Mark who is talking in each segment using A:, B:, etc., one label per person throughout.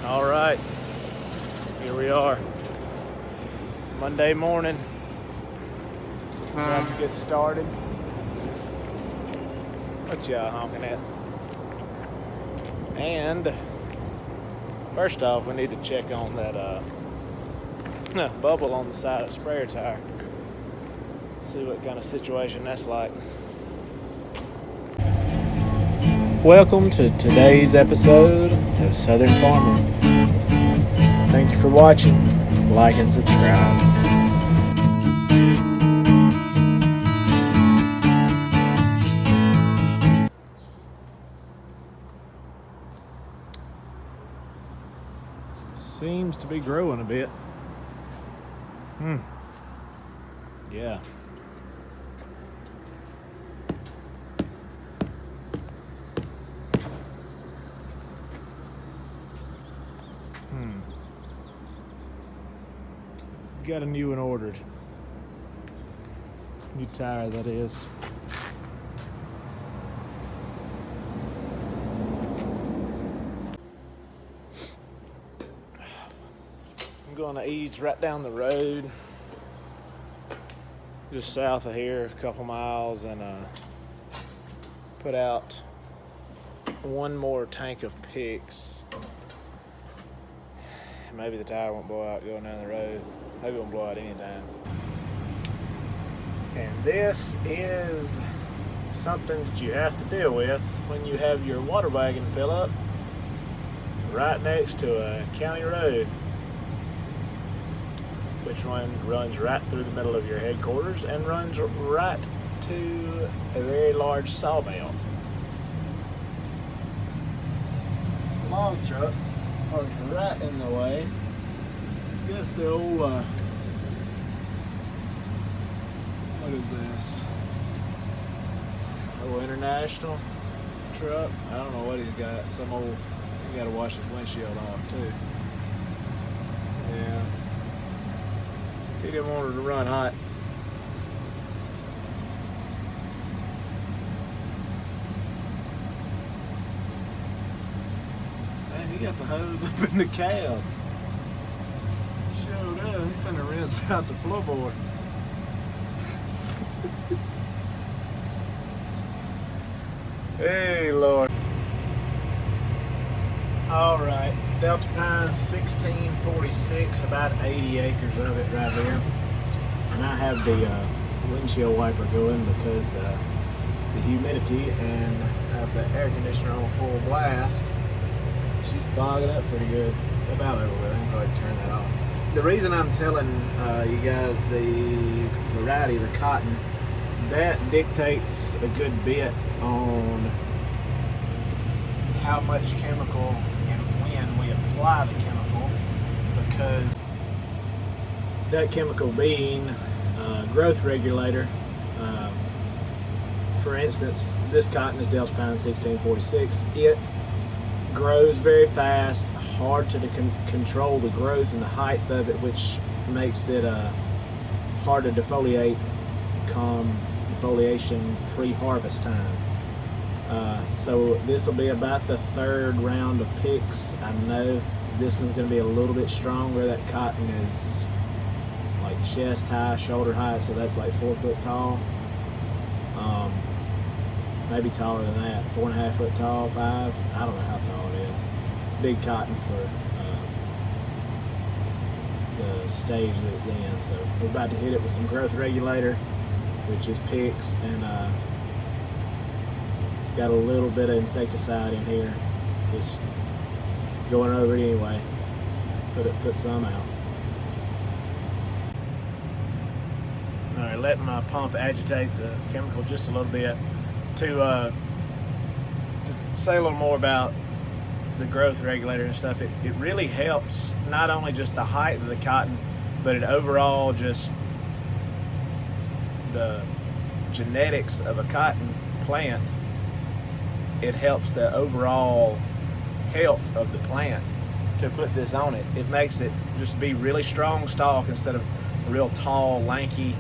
A: All right, here we are. Monday morning. About to get started. What y'all honking at? And first off, we need to check on that bubble on the side of the sprayer tire. See what kind of situation that's like. Welcome to today's episode of Southern Farming. Thank you for watching. Like and subscribe. Seems to be growing a bit. Yeah. Got a new one ordered. New tire, that is. I'm going to ease right down the road, just south of here, a couple miles, and put out one more tank of picks. Maybe the tire won't blow out going down the road. Maybe it won't blow out anytime. And this is something that you have to deal with when you have your water wagon fill up right next to a county road, which one runs right through the middle of your headquarters and runs right to a very large sawmill. Log truck parked right in the way. Guess the old, what is this? Old International truck. I don't know what he's got. Some old, you gotta wash his windshield off too. Yeah. He didn't want her to run hot. Man, he got the hose up in the cab. Showed up. He's finna rinse out the floorboard. Hey, Lord. All right. Delta Pines 1646, about 80 acres of it right there. And I have the windshield wiper going because the humidity and I have the air conditioner on full blast. She's fogging up pretty good. It's about over with. I can probably turn that off. The reason I'm telling you guys the variety, the cotton, that dictates a good bit on how much chemical and when we apply the chemical, because that chemical being a growth regulator. For instance, this cotton is Delta Pine 1646. It grows very fast, hard to control the growth and the height of it, which makes it hard to defoliate come defoliation pre-harvest time. So this will be about the third round of picks. I know this one's going to be a little bit stronger. That cotton is like chest high, shoulder high, so that's like 4 foot tall. Maybe taller than that, 4.5 foot tall, 5. I don't know how tall it is. It's big cotton for the stage that it's in. So we're about to hit it with some growth regulator, which is picks, and got a little bit of insecticide in here. Just going over it anyway. Put some out. All right, letting my pump agitate the chemical just a little bit to say a little more about the growth regulator and stuff. It really helps not only just the height of the cotton, but it overall just the genetics of a cotton plant. It helps the overall health of the plant to put this on it. It makes it just be really strong stalk instead of real tall, lanky.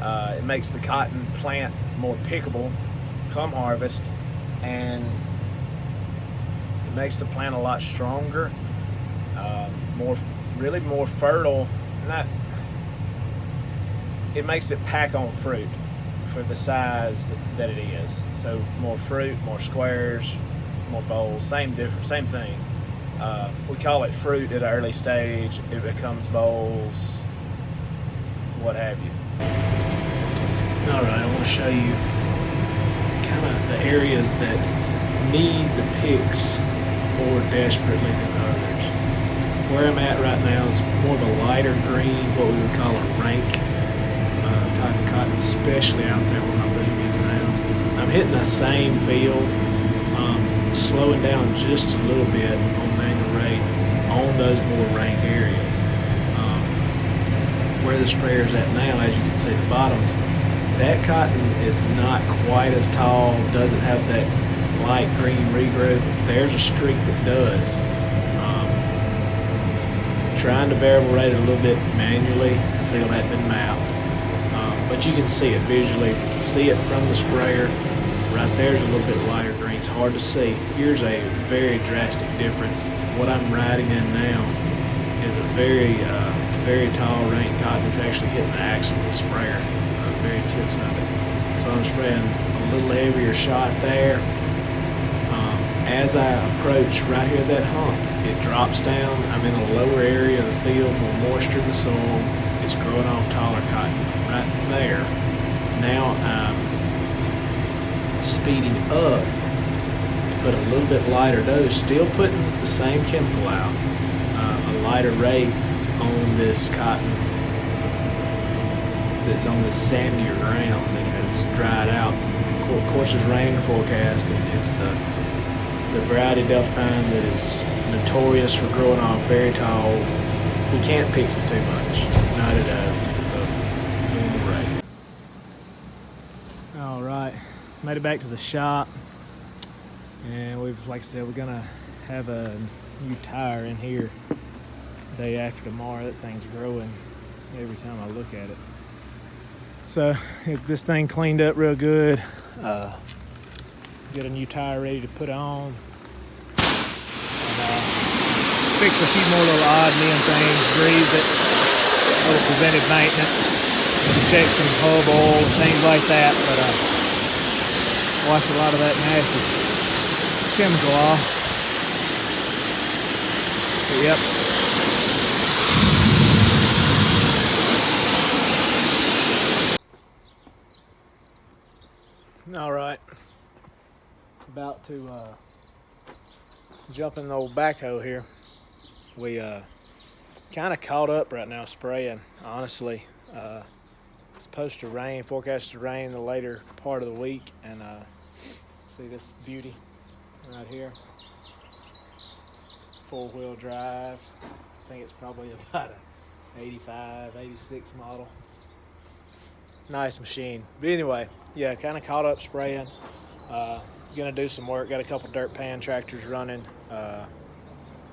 A: It makes the cotton plant more pickable come harvest, and it makes the plant a lot stronger really more fertile. It makes it pack on fruit for the size that it is. So more fruit, more squares, more bowls. Same thing. We call it fruit at an early stage. It becomes bowls, what have you. All right, I want to show you kind of the areas that need the picks more desperately than others. Where I'm at right now is more of a lighter green, what we would call a rank type of cotton, especially out there where my boom is now. I'm hitting the same field, slowing down just a little bit on manual rate on those more rank areas. Where the sprayer's at now, as you can see the bottoms, that cotton is not quite as tall, doesn't have that light green regrowth. There's a streak that does. Trying to variable rate it a little bit manually, the field hadn't been mapped. But you can see it visually, see it from the sprayer. Right there's a little bit lighter green, it's hard to see. Here's a very drastic difference. What I'm riding in now is a very tall rank cotton that's actually hitting the axle of the sprayer, the very tips of it. So I'm spraying a little heavier shot there. As I approach right here that hump, it drops down. I'm in a lower area of the field, more moisture in the soil. It's growing off taller cotton right there. Now I'm speeding up to put a little bit lighter dose, still putting the same chemical out, a lighter rate on this cotton that's on this sandier ground that has dried out. Of course, there's rain forecast, and it's the variety Delta pine that is notorious for growing off very tall. We can't pix it too much, not at a normal rate. All right, made it back to the shop, and like I said, we're gonna have a new tire in here the day after tomorrow. That thing's growing every time I look at it. So get this thing cleaned up real good. Get a new tire ready to put on. And fix a few more little odd men things, grease it, little preventive maintenance, check some hub oil, things like that. But wash a lot of that nasty chemical off. But yep. All right. About to jump in the old backhoe here. We kind of caught up right now spraying, honestly. It's supposed to rain, forecast to rain the later part of the week, and see this beauty right here. 4-wheel drive. I think it's probably about an 85, 86 model. Nice machine. But anyway, yeah, kind of caught up spraying. Gonna do some work. Got a couple dirt pan tractors running,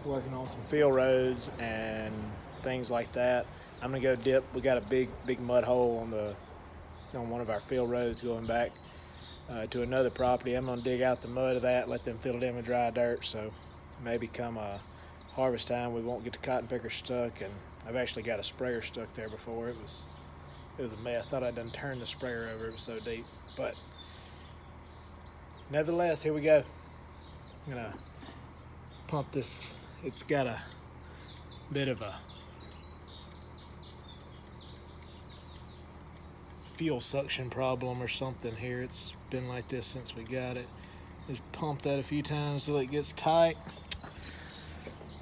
A: working on some field roads and things like that. I'm gonna go dip. We got a big mud hole on one of our field roads going back to another property. I'm gonna dig out the mud of that, let them fill it in with dry dirt. So maybe come harvest time, we won't get the cotton picker stuck. And I've actually got a sprayer stuck there before. It was a mess. Thought I'd done turned the sprayer over. It was so deep, but. Nevertheless, here we go. I'm gonna pump this. It's got a bit of a fuel suction problem or something here. It's been like this since we got it. Just pump that a few times till it gets tight,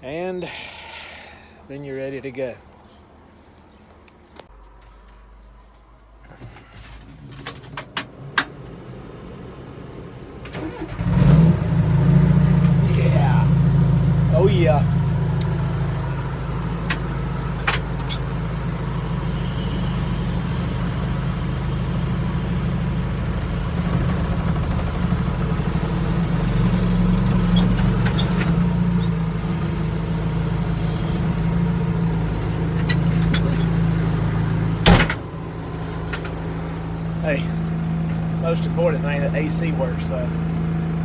A: and then you're ready to go. Yeah. Oh yeah. Hey, most important thing, that AC works though.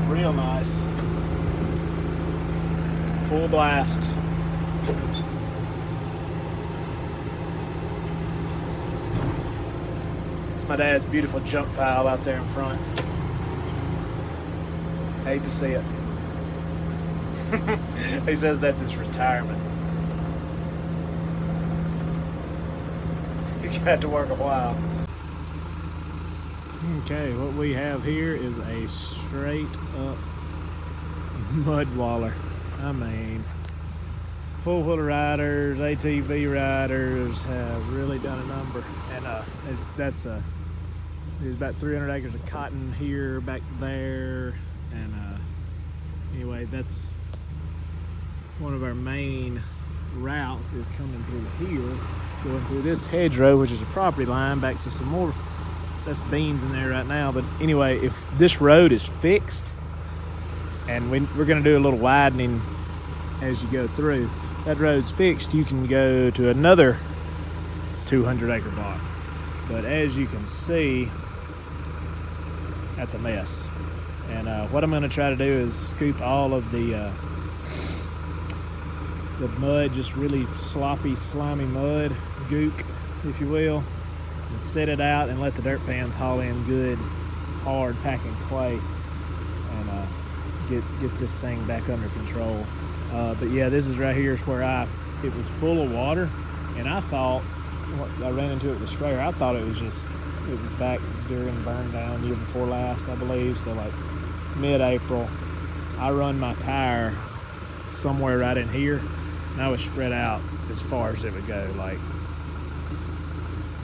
A: Real nice. Full blast. It's my dad's beautiful junk pile out there in front. Hate to see it. He says that's his retirement. You got to work a while. Okay, what we have here is a straight up mud waller. I mean, full-wheeler riders, ATV riders have really done a number. And there's about 300 acres of cotton here, back there. And anyway, that's one of our main routes is coming through here, going through this hedgerow, which is a property line, back to some more. That's beans in there right now. But anyway, if this road is fixed, and we're going to do a little widening as you go through, that road's fixed, you can go to another 200 acre block. But as you can see, that's a mess. And what I'm going to try to do is scoop all of the mud, just really sloppy, slimy mud, gook, if you will, and set it out and let the dirt pans haul in good, hard packing clay, and get this thing back under control. But yeah, this is right here is where it was full of water, and I thought, I ran into it with the sprayer, I thought it was back during burn down year before last, I believe. So like mid-April, I run my tire somewhere right in here, and I was spread out as far as it would go, like,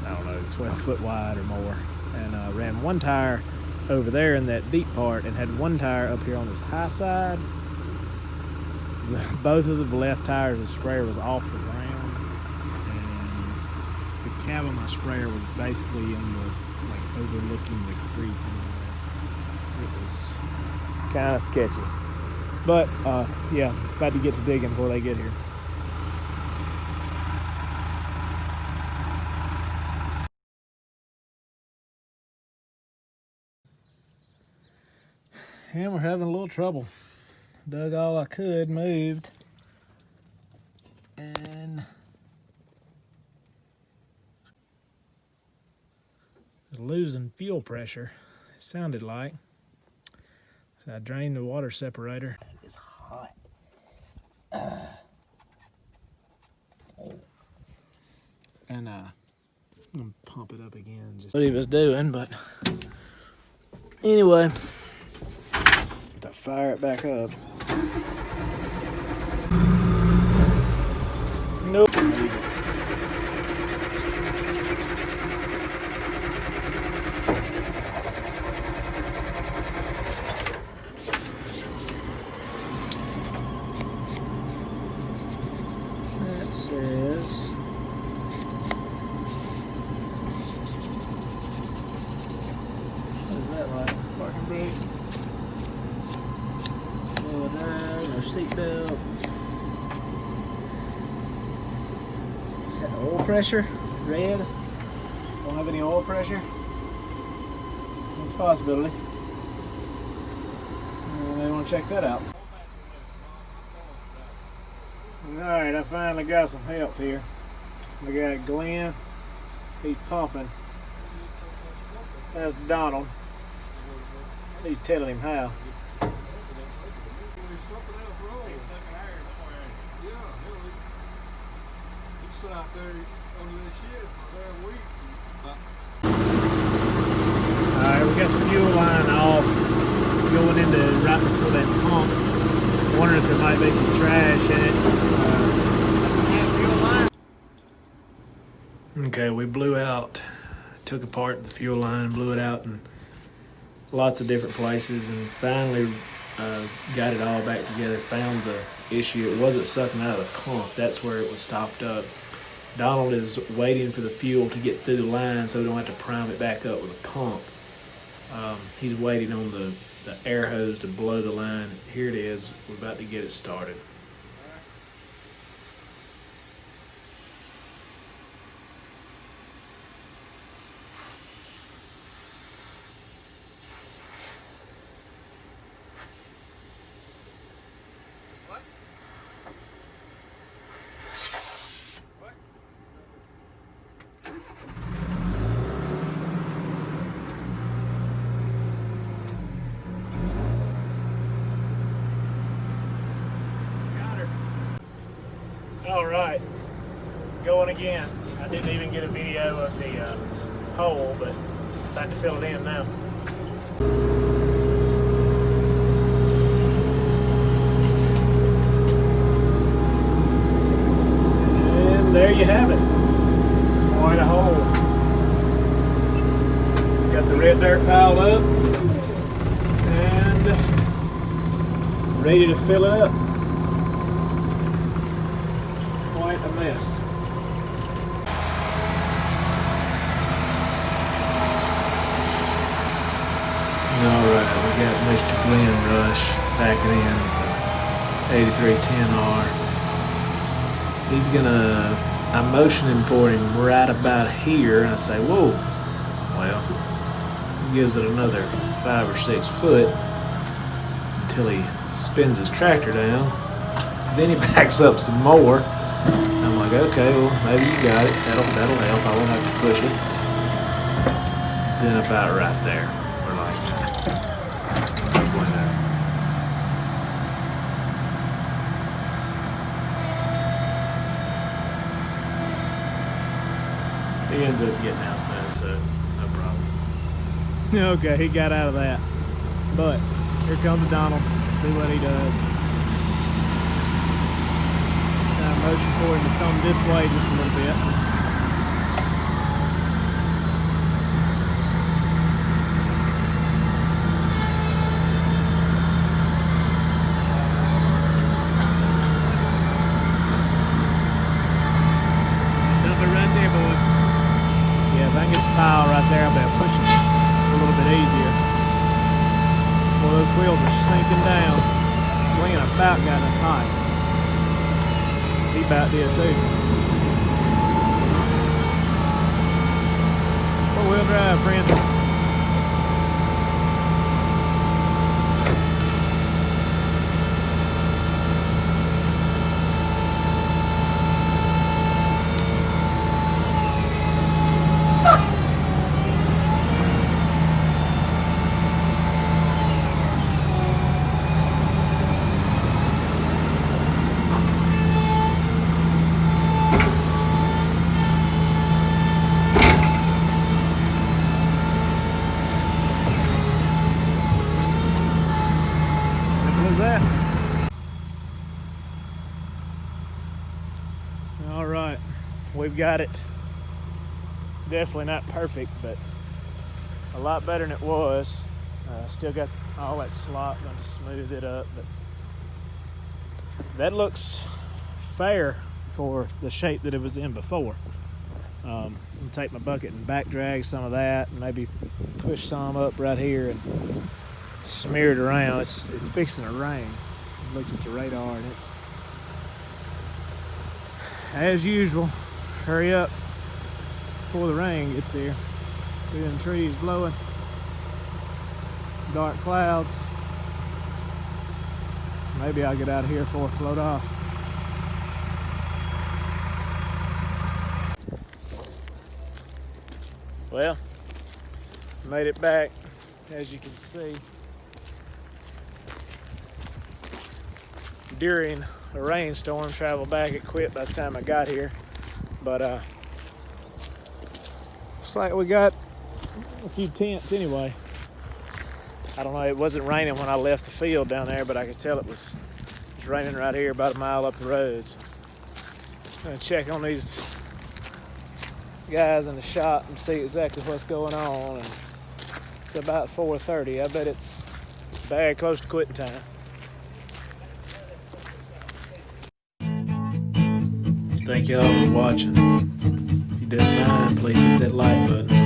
A: I don't know, 12 foot wide or more, and ran one tire over there in that deep part, and had one tire up here on this high side. Both of the left tires, the sprayer was off the ground, and the cab of my sprayer was basically in the, like, overlooking the creek. It was kind of sketchy, but yeah, about to get to digging before they get here. And we're having a little trouble. Dug all I could, moved, and losing fuel pressure, it sounded like. So I drained the water separator. It's hot. And I'm gonna pump it up again. Just what he was doing, but anyway, to fire it back up. Nope. That says what is that like? Parking brake. Slow down, no seatbelt. Is that oil pressure? Red? Don't have any oil pressure? That's a possibility. They want to check that out. Alright, I finally got some help here. We got Glenn. He's pumping. That's Donald. He's telling him how.
B: Out there under that shed for a week.
A: Alright, we got the fuel line off, going into right before that pump. Wondering if there might be some trash in it. Okay, we blew out, took apart the fuel line, blew it out in lots of different places, and finally got it all back together, found the issue. It wasn't sucking out of the pump, that's where it was stopped up. Donald is waiting for the fuel to get through the line so we don't have to prime it back up with a pump. He's waiting on the air hose to blow the line. Here it is. We're about to get it started. All right, going again. I didn't even get a video of the hole, but about to fill it in now. And there you have it. Quite a hole. Got the red dirt piled up and ready to fill it up. Quite a mess. Alright, we got Mr. Glenn Rush backing in 8310R. He's gonna, I'm motioning for him right about here, and I say, whoa. Well, he gives it another 5 or 6 foot until he spins his tractor down. Then he backs up some more. I'm like, okay, well, maybe you got it. That'll help. I won't have to push it. Then about right there, we're like, halfway there. He ends up getting out fast, so no problem. Okay, he got out of that. But here comes Donald. See what he does. Motion for him to come this way just a little bit. Nothing right there, boy. Yeah, if I can get the pile right there, I'll be able to push it a little bit easier. Well, those wheels are sinking down. Swinging about got enough height. He about did too. 4-wheel drive, friend. That. All right, we've got it. Definitely not perfect, but a lot better than it was. Still got all that slop, going to smooth it up, but that looks fair for the shape that it was in before. I'll take my bucket and back drag some of that, and maybe push some up right here and smear it around. It's fixing to rain. Looked at the radar and it's, as usual, hurry up before the rain gets here. See them trees blowing, dark clouds. Maybe I'll get out of here before it float off. Well, made it back, as you can see. During a rainstorm, traveled back, it quit by the time I got here. But looks like we got a few tenths anyway. I don't know, it wasn't raining when I left the field down there, but I could tell it was raining right here about a mile up the roads. I'm gonna check on these guys in the shop and see exactly what's going on. And it's about 4:30. I bet it's bad close to quitting time. Thank y'all for watching. If you didn't mind, please hit that like button.